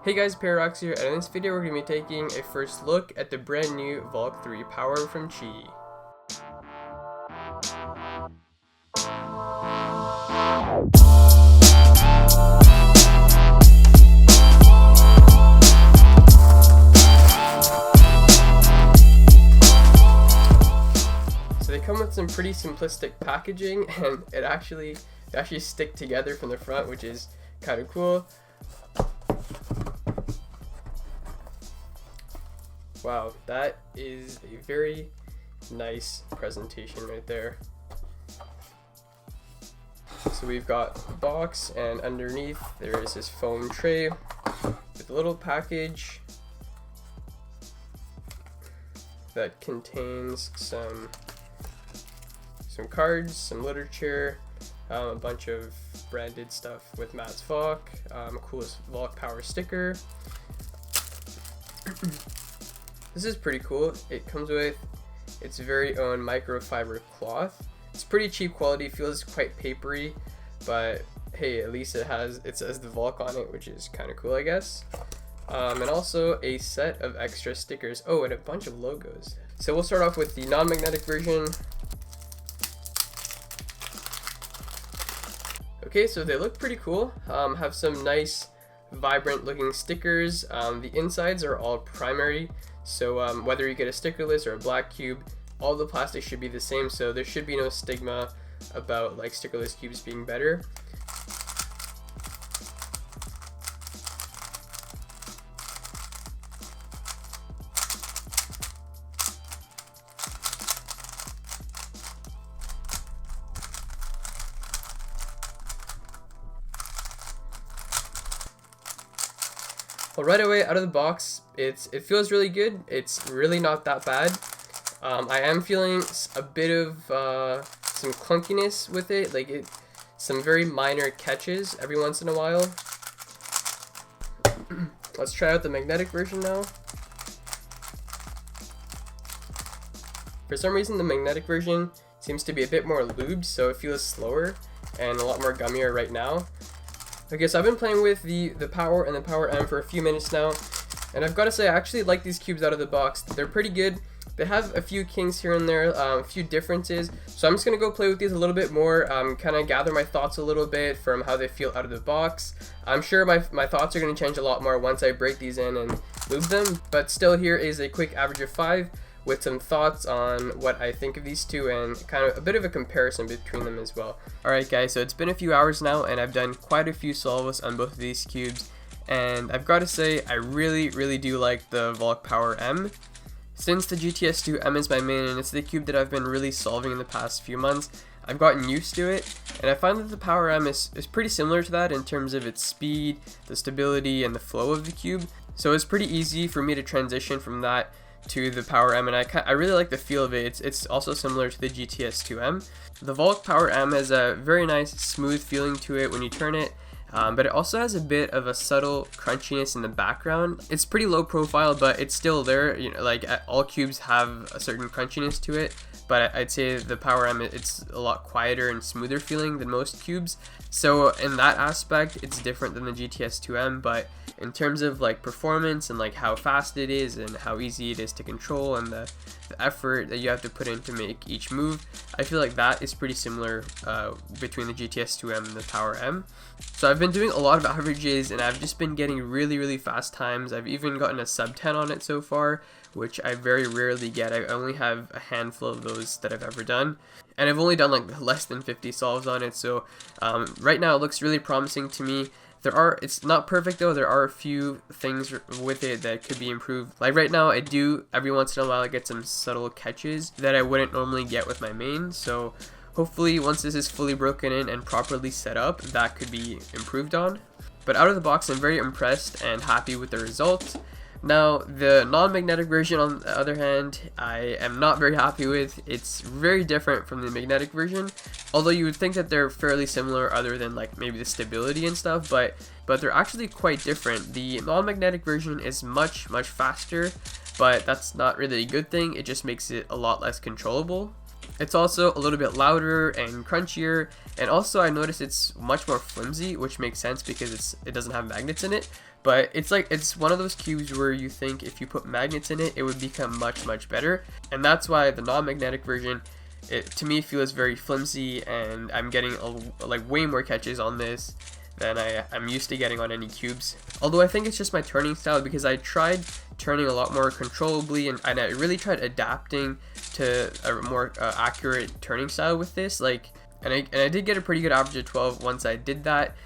Hey guys, Paradox here, and in this video we're going to be taking a first look at the brand new Valk 3 power from QiYi. So they come with some pretty simplistic packaging, and they actually stick together from the front, which is kind of cool. Wow, that is a very nice presentation right there. So we've got the box, and underneath there is this foam tray with a little package that contains some cards, some literature, a bunch of branded stuff with Matt's Valk, coolest Valk power sticker. This is pretty cool. It comes with its very own microfiber cloth. It's pretty cheap quality, feels quite papery, but hey, at least it says the Valk on it, which is kind of cool, I guess. And also a set of extra stickers. Oh, and a bunch of logos. So we'll start off with the non-magnetic version. Okay, so they look pretty cool. Have some nice, vibrant looking stickers. The insides are all primary. So whether you get a stickerless or a black cube, all the plastic should be the same, so there should be no stigma about like stickerless cubes being better. Well, right away out of the box, it feels really good. It's really not that bad. I am feeling a bit of some clunkiness with it, like some very minor catches every once in a while. Let's try out the magnetic version now. For some reason, the magnetic version seems to be a bit more lubed, so it feels slower and a lot more gummier right now. Okay, so I've been playing with the Power and the Power M for a few minutes now, and I've got to say I actually like these cubes out of the box. They're pretty good. They have a few kinks here and there, a few differences, so I'm just going to go play with these a little bit more, kind of gather my thoughts a little bit from how they feel out of the box. I'm sure my thoughts are going to change a lot more once I break these in and lube them, but still here is a quick average of 5 with some thoughts on what I think of these two and kind of a bit of a comparison between them as well. Alright guys, so it's been a few hours now and I've done quite a few solves on both of these cubes, and I've got to say I really do like the Valk Power M. Since the GTS2 M is my main and it's the cube that I've been really solving in the past few months, I've gotten used to it, and I find that the Power M is pretty similar to that in terms of its speed, the stability, and the flow of the cube. So it's pretty easy for me to transition from that to the Power M, and I really like the feel of it. It's also similar to the GTS2M. The Valk Power M has a very nice smooth feeling to it when you turn it, but it also has a bit of a subtle crunchiness in the background. It's pretty low profile, but it's still there. You know, like all cubes have a certain crunchiness to it, but I'd say the Power M, it's a lot quieter and smoother feeling than most cubes. So in that aspect, it's different than the GTS2M, but in terms of like performance and like how fast it is and how easy it is to control and the effort that you have to put in to make each move, I feel like that is pretty similar between the GTS2M and the Power M. So I've been doing a lot of averages and I've just been getting really fast times. I've even gotten a sub 10 on it so far, which I very rarely get. I only have a handful of those that I've ever done, and I've only done like less than 50 solves on it. So right now it looks really promising to me. It's not perfect though. There are a few things with it that could be improved. Like right now, I do every once in a while I get some subtle catches that I wouldn't normally get with my main. So hopefully once this is fully broken in and properly set up, that could be improved on. But out of the box, I'm very impressed and happy with the results. Now, the non-magnetic version, on the other hand, I am not very happy with. It's very different from the magnetic version, although you would think that they're fairly similar other than like maybe the stability and stuff, but they're actually quite different. The non-magnetic version is much faster, but that's not really a good thing. It just makes it a lot less controllable. It's also a little bit louder and crunchier, and also I noticed it's much more flimsy, which makes sense because it doesn't have magnets in it. But it's one of those cubes where you think if you put magnets in it, it would become much better, and that's why the non-magnetic version, it to me feels very flimsy, and I'm getting like way more catches on this than I'm used to getting on any cubes. Although I think it's just my turning style, because I tried turning a lot more controllably, and I really tried adapting to a more accurate turning style with this. And I did get a pretty good average of 12 once I did that.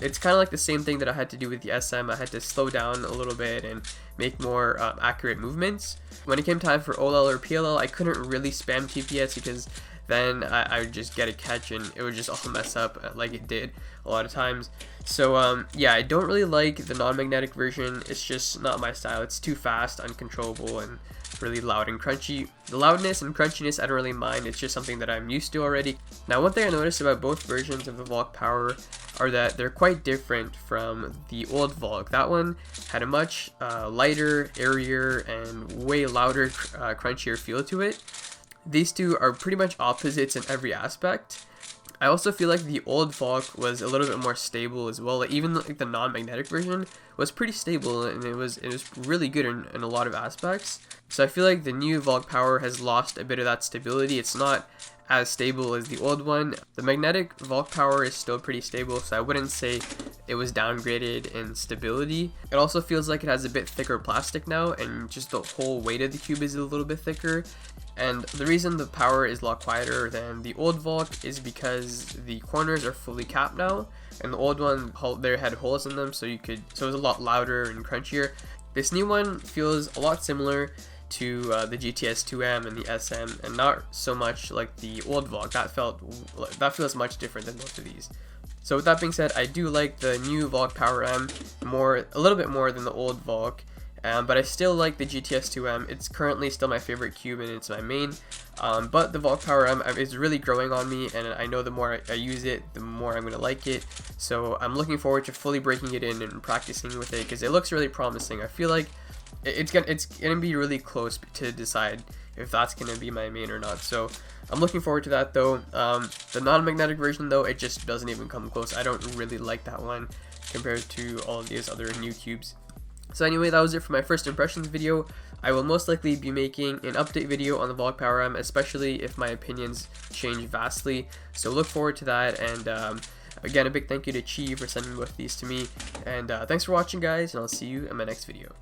It's kind of like the same thing that I had to do with the SM. I had to slow down a little bit and make more accurate movements. When it came time for OLL or PLL, I couldn't really spam TPS because then I would just get a catch and it would just all mess up like it did a lot of times. So yeah, I don't really like the non-magnetic version. It's just not my style. It's too fast, uncontrollable, and really loud and crunchy. The loudness and crunchiness I don't really mind. It's just something that I'm used to already. Now, one thing I noticed about both versions of the Valk Power are that they're quite different from the old Valk. That one had a much lighter, airier, and way louder, crunchier feel to it. These two are pretty much opposites in every aspect. I also feel like the old Valk was a little bit more stable as well. Like, even like the non-magnetic version was pretty stable, and it was really good in a lot of aspects. So I feel like the new Valk Power has lost a bit of that stability. It's not as stable as the old one. The magnetic Valk Power is still pretty stable, so I wouldn't say it was downgraded in stability. It also feels like it has a bit thicker plastic now, and just the whole weight of the cube is a little bit thicker. And the reason the power is a lot quieter than the old Valk is because the corners are fully capped now, and the old one, they had holes in them, so it was a lot louder and crunchier. This new one feels a lot similar to the GTS2M and the SM, and not so much like the old Valk. That feels much different than both of these. So with that being said, I do like the new Valk Power M a little bit more than the old Valk. But I still like the GTS2M. It's currently still my favorite cube, and it's my main. But the Valk Power M is really growing on me, and I know the more I use it, the more I'm going to like it. So I'm looking forward to fully breaking it in and practicing with it, because it looks really promising. I feel like it's gonna be really close to decide if that's gonna be my main or not. So I'm looking forward to that though. The non-magnetic version though, it just doesn't even come close. I don't really like that one compared to all of these other new cubes. So anyway, that was it for my first impressions video. I will most likely be making an update video on the Valk Power M, especially if my opinions change vastly. So look forward to that, and again, a big thank you to QiYi for sending both these to me. And thanks for watching, guys, and I'll see you in my next video.